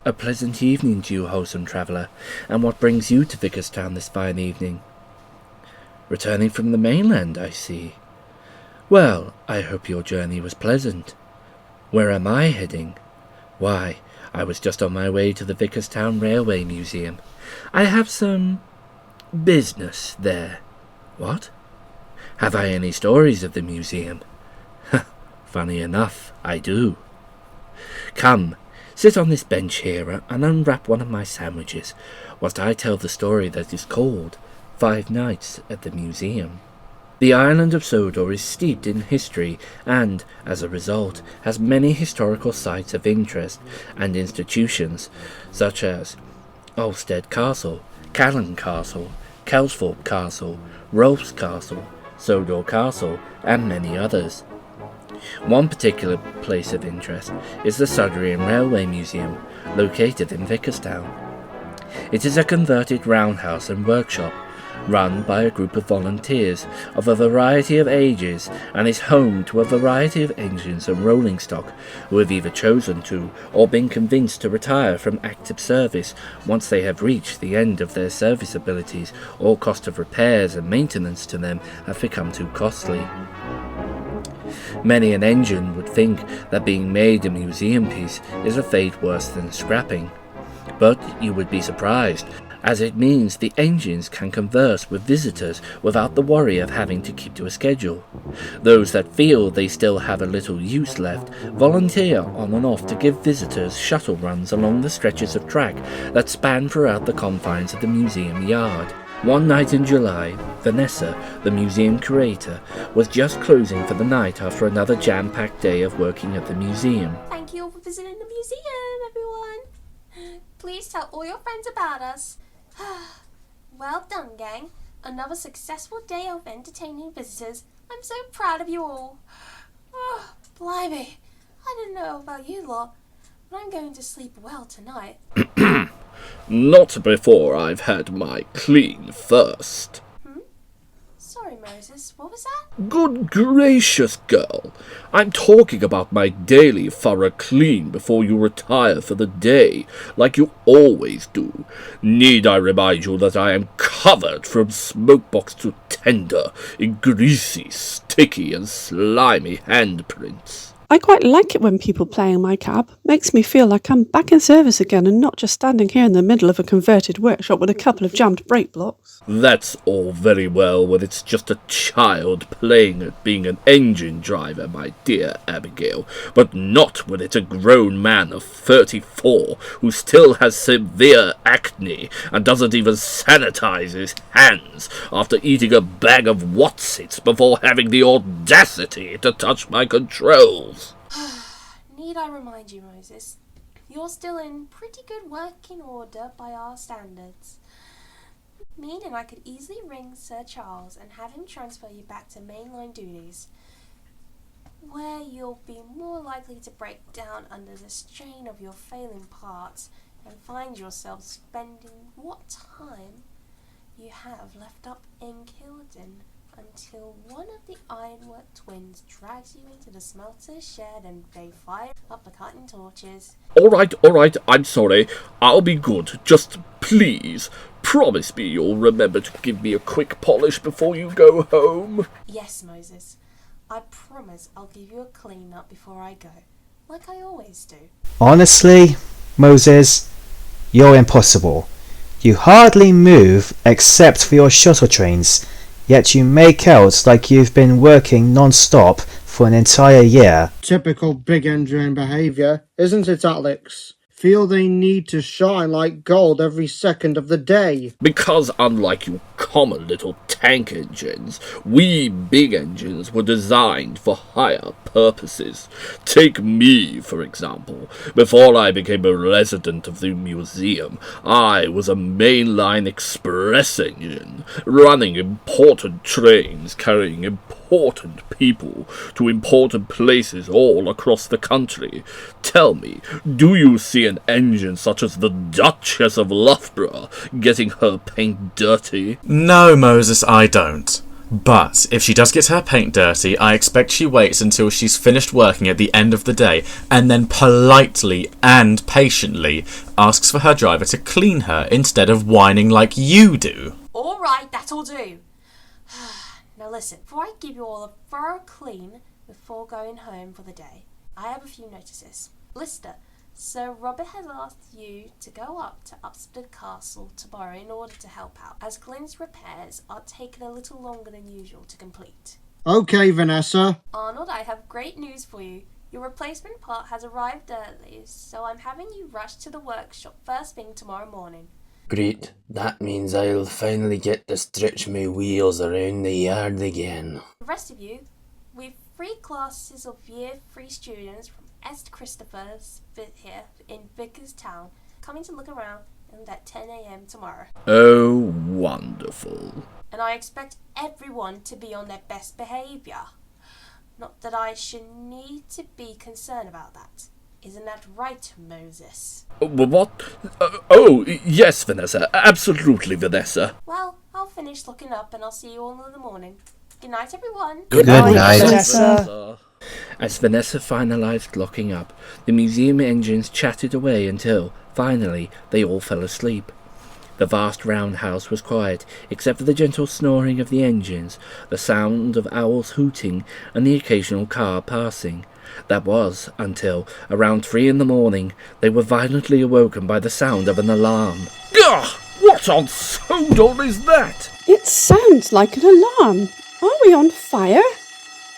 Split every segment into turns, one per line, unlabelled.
A pleasant evening to you, wholesome traveller, and what brings you to Vicarstown this fine evening? Returning from the mainland, I see. Well, I hope your journey was pleasant. Where am I heading? Why, I was just on my way to the Vicarstown Railway Museum. I have some business there. What? Have I any stories of the museum? Funny enough, I do. Come, sit on this bench here and unwrap one of my sandwiches, whilst I tell the story that is called 5 Nights at the Museum. The island of Sodor is steeped in history and, as a result, has many historical sites of interest and institutions, such as Ulstead Castle, Callan Castle, Kelsthorpe Castle, Rolfs Castle, Sodor Castle, and many others. One particular place of interest is the Sudbury Railway Museum, located in Vicarstown. It is a converted roundhouse and workshop, run by a group of volunteers of a variety of ages, and is home to a variety of engines and rolling stock who have either chosen to or been convinced to retire from active service once they have reached the end of their service abilities, or cost of repairs and maintenance to them have become too costly. Many an engine would think that being made a museum piece is a fate worse than scrapping. But you would be surprised, as it means the engines can converse with visitors without the worry of having to keep to a schedule. Those that feel they still have a little use left volunteer on and off to give visitors shuttle runs along the stretches of track that span throughout the confines of the museum yard. One night in July, Vanessa, the museum curator, was just closing for the night after another jam-packed day of working at the museum.
Thank you all for visiting the museum, everyone. Please tell all your friends about us. Well done, gang. Another successful day of entertaining visitors. I'm so proud of you all. Oh, blimey. I don't know about you lot, but I'm going to sleep well tonight.
Not before I've had my clean first.
Sorry, Moses, what was that?
Good gracious, girl. I'm talking about my daily thorough clean before you retire for the day, like you always do. Need I remind you that I am covered from smokebox to tender in greasy, sticky and slimy handprints?
I quite like it when people play in my cab. Makes me feel like I'm back in service again and not just standing here in the middle of a converted workshop with a couple of jammed brake blocks.
That's all very well when it's just a child playing at being an engine driver, my dear Abigail, but not when it's a grown man of 34 who still has severe acne and doesn't even sanitize his hands after eating a bag of Wotsits before having the audacity to touch my controls.
Need I remind you, Moses, you're still in pretty good working order by our standards. Meaning I could easily ring Sir Charles and have him transfer you back to mainline duties, where you'll be more likely to break down under the strain of your failing parts and find yourself spending what time you have left up in Kilden until one of the Ironwork twins drags you into the smelter shed and they fire up the cutting torches.
All right, I'm sorry. I'll be good. Just please, promise me you'll remember to give me a quick polish before you go home.
Yes, Moses. I promise I'll give you a clean up before I go, like I always do.
Honestly, Moses, you're impossible. You hardly move except for your shuttle trains, yet you make out like you've been working non-stop for an entire year.
Typical big engine behaviour, isn't it, Alex? Feel they need to shine like gold every second of the day.
Because unlike you common little tank engines, we big engines were designed for higher purposes. Take me, for example. Before I became a resident of the museum, I was a mainline express engine, running important trains carrying important people to important places all across the country. Tell me, do you see an engine such as the Duchess of Loughborough getting her paint dirty?
No, Moses, I don't. But if she does get her paint dirty, I expect she waits until she's finished working at the end of the day and then politely and patiently asks for her driver to clean her instead of whining like you do.
Alright, that'll do. Now listen, before I give you all a thorough clean before going home for the day, I have a few notices. Lister, Sir Robert has asked you to go up to Upstead Castle tomorrow in order to help out, as Glenn's repairs are taking a little longer than usual to complete.
Okay, Vanessa.
Arnold, I have great news for you. Your replacement part has arrived early, so I'm having you rush to the workshop first thing tomorrow morning.
Great, that means I'll finally get to stretch my wheels around the yard again.
The rest of you, we've 3 classes of Year 3 students from Est Christopher's here in Vicarstown coming to look around at 10 a.m. tomorrow.
Oh, wonderful.
And I expect everyone to be on their best behaviour. Not that I should need to be concerned about that. Isn't that right, Moses?
What? Oh, yes, Vanessa. Absolutely, Vanessa.
Well, I'll finish looking up and I'll see you all in the morning. Good night, everyone.
Good night, Vanessa.
As Vanessa finalised locking up, the museum engines chatted away until, finally, they all fell asleep. The vast round house was quiet, except for the gentle snoring of the engines, the sound of owls hooting, and the occasional car passing. That was until, around 3 a.m, they were violently awoken by the sound of an alarm.
Gah! What on sodal is that?
It sounds like an alarm. Are we on fire?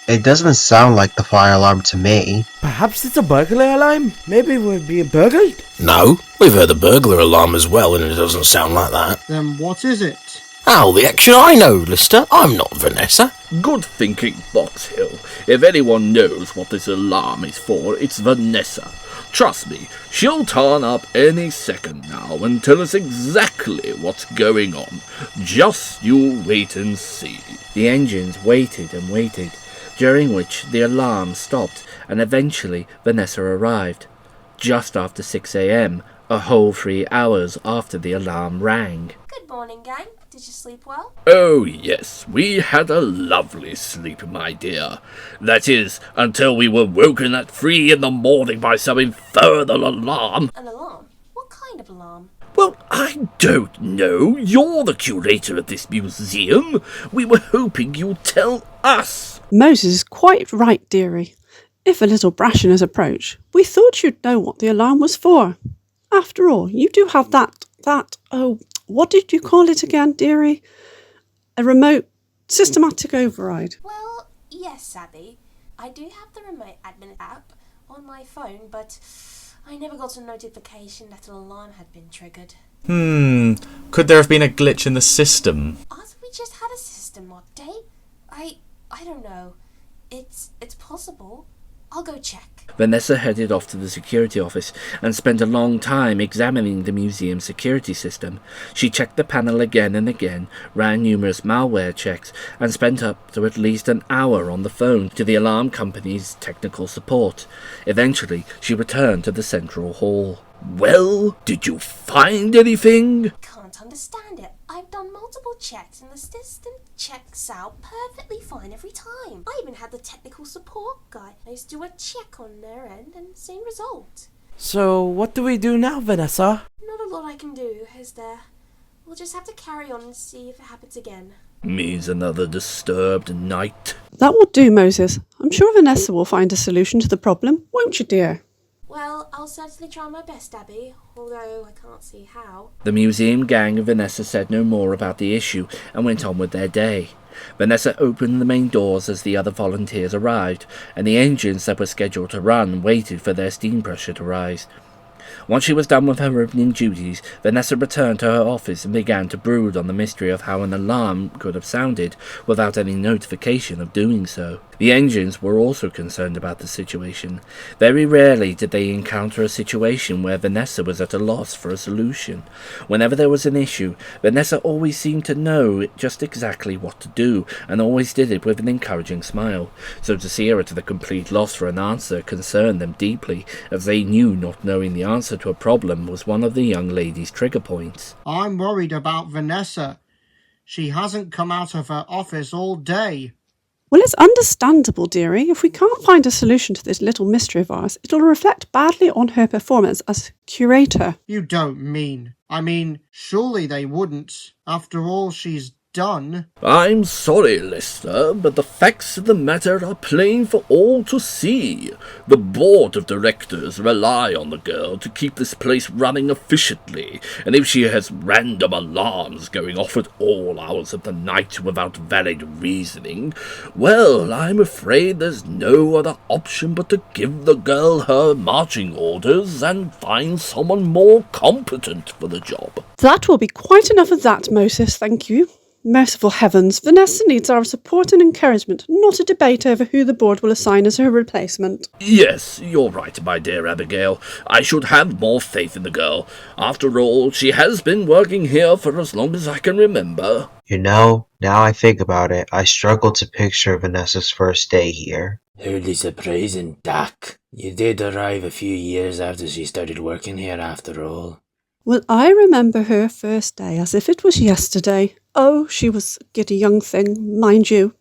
It doesn't sound like the fire alarm to me.
Perhaps it's a burglar alarm? Maybe we're being burgled?
No, we've heard a burglar alarm as well, and it doesn't sound like that.
Then what is it?
How the heck should I know, Lister? I'm not Vanessa.
Good thinking, Boxhill. If anyone knows what this alarm is for, it's Vanessa. Trust me, she'll turn up any second now and tell us exactly what's going on. Just you wait and see.
The engines waited and waited, during which the alarm stopped, and eventually Vanessa arrived. Just after 6 a.m, a whole 3 hours after the alarm rang.
Good morning, gang. Did you sleep well?
Oh, yes, we had a lovely sleep, my dear. That is, until we were woken at 3 a.m. by some infernal alarm.
An alarm? What kind of alarm?
Well, I don't know. You're the curator of this museum. We were hoping you'd tell us.
Moses is quite right, dearie. If a little brash in his approach, we thought you'd know what the alarm was for. After all, you do have what did you call it again, dearie? A remote systematic override.
Well, yes, Abby. I do have the remote admin app on my phone, but I never got a notification that an alarm had been triggered.
Could there have been a glitch in the system?
Aren't we just had a system update? I don't know. It's possible. I'll go check.
Vanessa headed off to the security office and spent a long time examining the museum's security system. She checked the panel again and again, ran numerous malware checks, and spent up to at least an hour on the phone to the alarm company's technical support. Eventually, she returned to the central hall.
Well, did you find anything?
Can't understand it. I've done multiple checks and the system checks out perfectly fine every time. I even had the technical support guy do a check on their end and same result.
So, what do we do now, Vanessa?
Not a lot I can do, is there? We'll just have to carry on and see if it happens again.
Means another disturbed night.
That will do, Moses. I'm sure Vanessa will find a solution to the problem, won't you, dear?
Well, I'll certainly try my best, Abby, although I can't see how.
The museum gang and Vanessa said no more about the issue and went on with their day. Vanessa opened the main doors as the other volunteers arrived, and the engines that were scheduled to run waited for their steam pressure to rise. Once she was done with her opening duties, Vanessa returned to her office and began to brood on the mystery of how an alarm could have sounded without any notification of doing so. The engines were also concerned about the situation. Very rarely did they encounter a situation where Vanessa was at a loss for a solution. Whenever there was an issue, Vanessa always seemed to know just exactly what to do, and always did it with an encouraging smile. So to see her at a complete loss for an answer concerned them deeply, as they knew not knowing the answer to a problem was one of the young lady's trigger points.
I'm worried about Vanessa. She hasn't come out of her office all day.
Well, it's understandable, dearie. If we can't find a solution to this little mystery of ours, it'll reflect badly on her performance as curator.
You don't mean... I mean, surely they wouldn't. After all she's done.
I'm sorry, Lester, but the facts of the matter are plain for all to see. The board of directors rely on the girl to keep this place running efficiently, and if she has random alarms going off at all hours of the night without valid reasoning, well, I'm afraid there's no other option but to give the girl her marching orders and find someone more competent for the job.
That will be quite enough of that, Moses, thank you. Merciful heavens, Vanessa needs our support and encouragement, not a debate over who the board will assign as her replacement.
Yes, you're right, my dear Abigail. I should have more faith in the girl. After all, she has been working here for as long as I can remember.
You know, now I think about it, I struggle to picture Vanessa's first day here.
Hardly surprising, Doc. You did arrive a few years after she started working here after all.
Well, I remember her first day as if it was yesterday. Oh, she was a giddy young thing, mind you.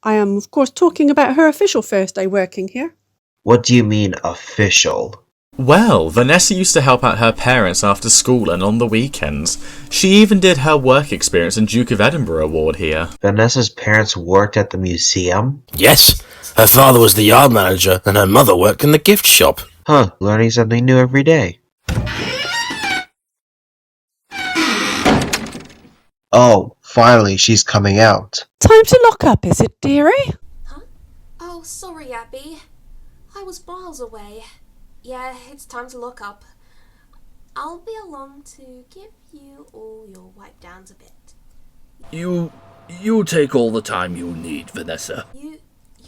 I am, of course, talking about her official first day working here.
What do you mean, official?
Well, Vanessa used to help out her parents after school and on the weekends. She even did her work experience and Duke of Edinburgh award here.
Vanessa's parents worked at the museum?
Yes, her father was the yard manager and her mother worked in the gift shop.
Huh, learning something new every day. Oh, finally, she's coming out.
Time to lock up, is it, dearie?
Huh? Oh, sorry, Abby. I was miles away. Yeah, it's time to lock up. I'll be along to give you all your wipe downs a bit.
You take all the time you need, Vanessa.
You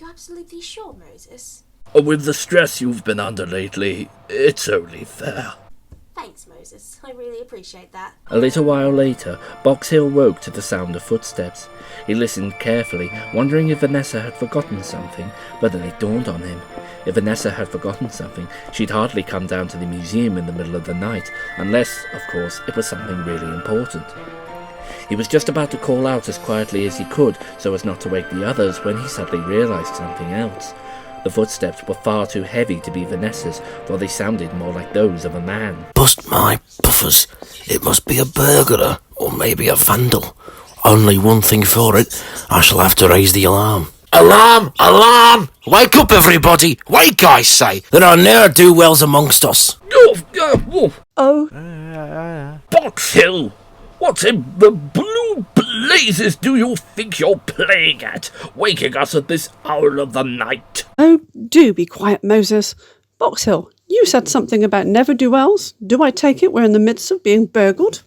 absolutely sure, Moses?
With the stress you've been under lately, it's only fair.
Thanks, Moses. I really appreciate that.
A little while later, Box Hill woke to the sound of footsteps. He listened carefully, wondering if Vanessa had forgotten something, but then it dawned on him. If Vanessa had forgotten something, she'd hardly come down to the museum in the middle of the night, unless, of course, it was something really important. He was just about to call out as quietly as he could so as not to wake the others when he suddenly realised something else. The footsteps were far too heavy to be Vanessa's, though they sounded more like those of a man.
Bust my buffers. It must be a burglar, or maybe a vandal. Only one thing for it. I shall have to raise the alarm. Alarm! Alarm! Wake up, everybody! Wake, I say! There are ne'er-do-wells amongst us.
Oh.
Box Hill! What in the blue blazes do you think you're playing at, waking us at this hour of the night?
Oh, do be quiet, Moses. Box Hill, you said something about never-do-wells. Do I take it we're in the midst of being burgled?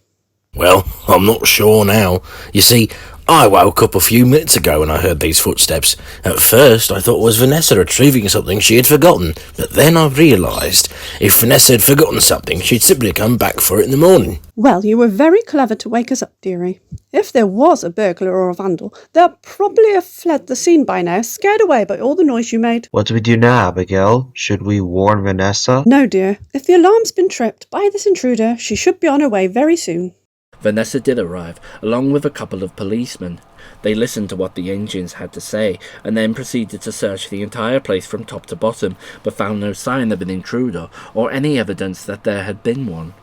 Well, I'm not sure now. You see, I woke up a few minutes ago when I heard these footsteps. At first, I thought it was Vanessa retrieving something she had forgotten, but then I realised if Vanessa had forgotten something, she'd simply come back for it in the morning.
Well, you were very clever to wake us up, dearie. If there was a burglar or a vandal, they'll probably have fled the scene by now, scared away by all the noise you made.
What do we do now, Abigail? Should we warn Vanessa?
No, dear. If the alarm's been tripped by this intruder, she should be on her way very soon.
Vanessa did arrive, along with a couple of policemen. They listened to what the engines had to say, and then proceeded to search the entire place from top to bottom, but found no sign of an intruder, or any evidence that there had been one.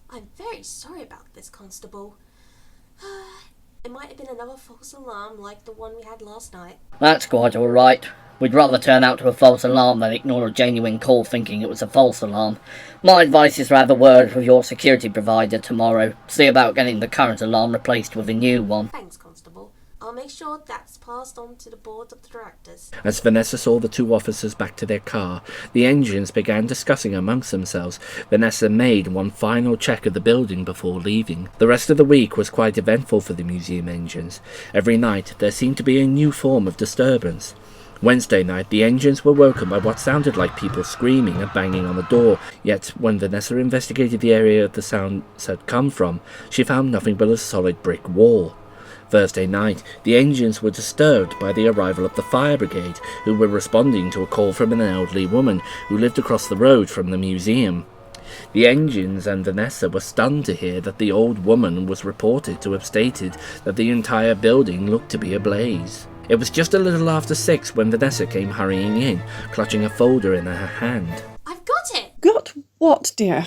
I'm very sorry about this, Constable. It might have been another false alarm like the one we had last night.
That's quite all right. We'd rather turn out to a false alarm than ignore a genuine call thinking it was a false alarm. My advice is to have a word with your security provider tomorrow. See about getting the current alarm replaced with a new one.
Thanks, Constable. I'll make sure that's passed on to the board of directors.
As Vanessa saw the two officers back to their car, the engines began discussing amongst themselves. Vanessa made one final check of the building before leaving. The rest of the week was quite eventful for the museum engines. Every night there seemed to be a new form of disturbance. Wednesday night, the engines were woken by what sounded like people screaming and banging on the door, yet when Vanessa investigated the area the sounds had come from, she found nothing but a solid brick wall. Thursday night, the engines were disturbed by the arrival of the fire brigade, who were responding to a call from an elderly woman who lived across the road from the museum. The engines and Vanessa were stunned to hear that the old woman was reported to have stated that the entire building looked to be ablaze. It was just a little after 6 when Vanessa came hurrying in, clutching a folder in her hand.
I've got it!
Got what, dear?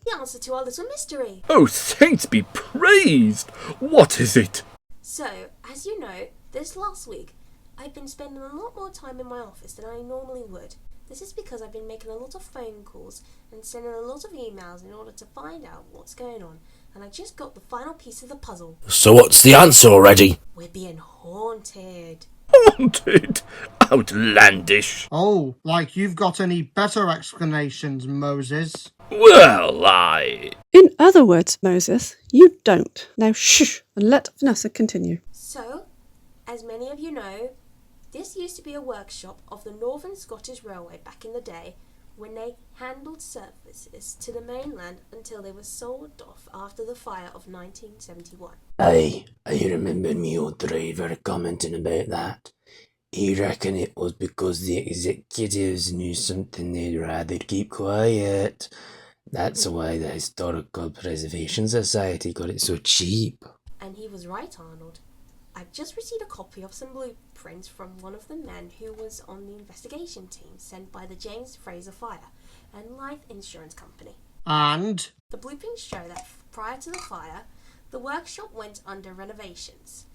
The answer to our little mystery.
Oh, saints be praised! What is it?
So, as you know, this last week, I've been spending a lot more time in my office than I normally would. This is because I've been making a lot of phone calls and sending a lot of emails in order to find out what's going on, and I just got the final piece of the puzzle.
So what's the answer already?
We're being haunted.
Haunted? Outlandish.
Oh, like you've got any better explanations, Moses?
Well,
In other words, Moses, you don't. Now shh, and let Vanessa continue.
So, as many of you know, this used to be a workshop of the Northern Scottish Railway back in the day, when they handled services to the mainland until they were sold off after the fire of 1971.
Aye, I remember me old driver commenting about that. He reckoned it was because the executives knew something they'd rather keep quiet. That's why the Historical Preservation Society got it so cheap.
And he was right, Arnold. I've just received a copy of some blueprints from one of the men who was on the investigation team sent by the James Fraser Fire and Life Insurance Company.
And?
The blueprints show that prior to the fire, the workshop went under renovations,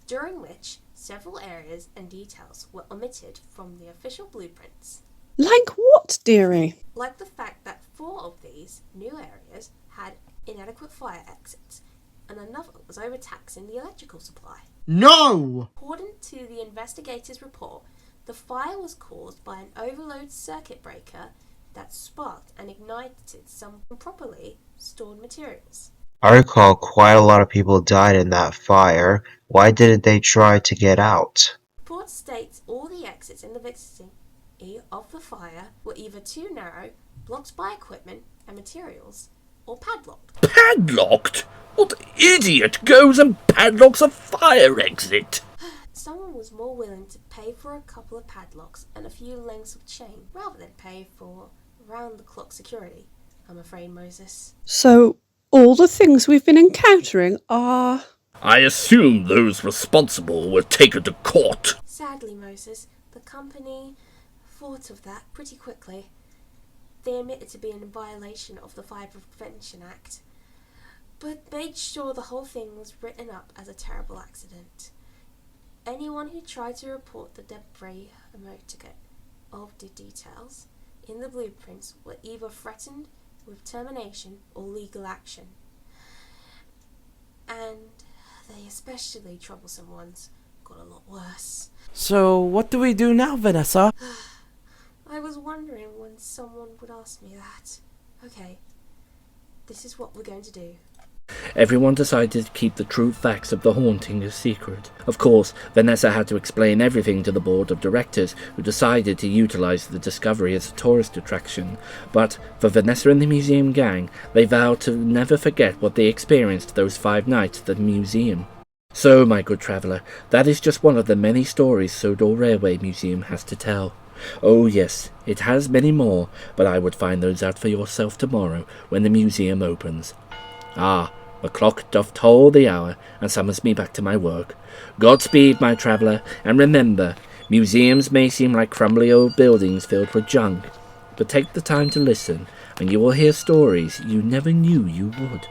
during which several areas and details were omitted from the official blueprints.
Like what, dearie?
Like the fact that 4 of these new areas had inadequate fire exits, and another was overtaxing the electrical supply.
No!
According to the investigators' report, the fire was caused by an overload circuit breaker that sparked and ignited some improperly stored materials.
I recall quite a lot of people died in that fire. Why didn't they try to get out?
The report states all the exits in the vicinity of the fire were either too narrow, blocked by equipment and materials, or padlocked.
Padlocked? What idiot goes and padlocks a fire exit?
Someone was more willing to pay for a couple of padlocks and a few lengths of chain rather than pay for round-the-clock security, I'm afraid, Moses.
So, all the things we've been encountering are...
I assume those responsible were taken to court.
Sadly, Moses, the company thought of that pretty quickly. They admitted to being in violation of the Fire Prevention Act, but made sure the whole thing was written up as a terrible accident. Anyone who tried to report the debris omitted of the details in the blueprints were either threatened with termination or legal action. And the especially troublesome ones got a lot worse.
So, what do we do now, Vanessa?
I was wondering when someone would ask me that. Okay, this is what we're going to do.
Everyone decided to keep the true facts of the haunting a secret. Of course, Vanessa had to explain everything to the board of directors, who decided to utilize the discovery as a tourist attraction. But for Vanessa and the museum gang, they vowed to never forget what they experienced those 5 nights at the museum. So, my good traveller, that is just one of the many stories Sodor Railway Museum has to tell. Oh yes, it has many more, but I would find those out for yourself tomorrow when the museum opens. Ah, the clock doth toll the hour, and summons me back to my work. Godspeed, my traveller, and remember, museums may seem like crumbly old buildings filled with junk, but take the time to listen, and you will hear stories you never knew you would.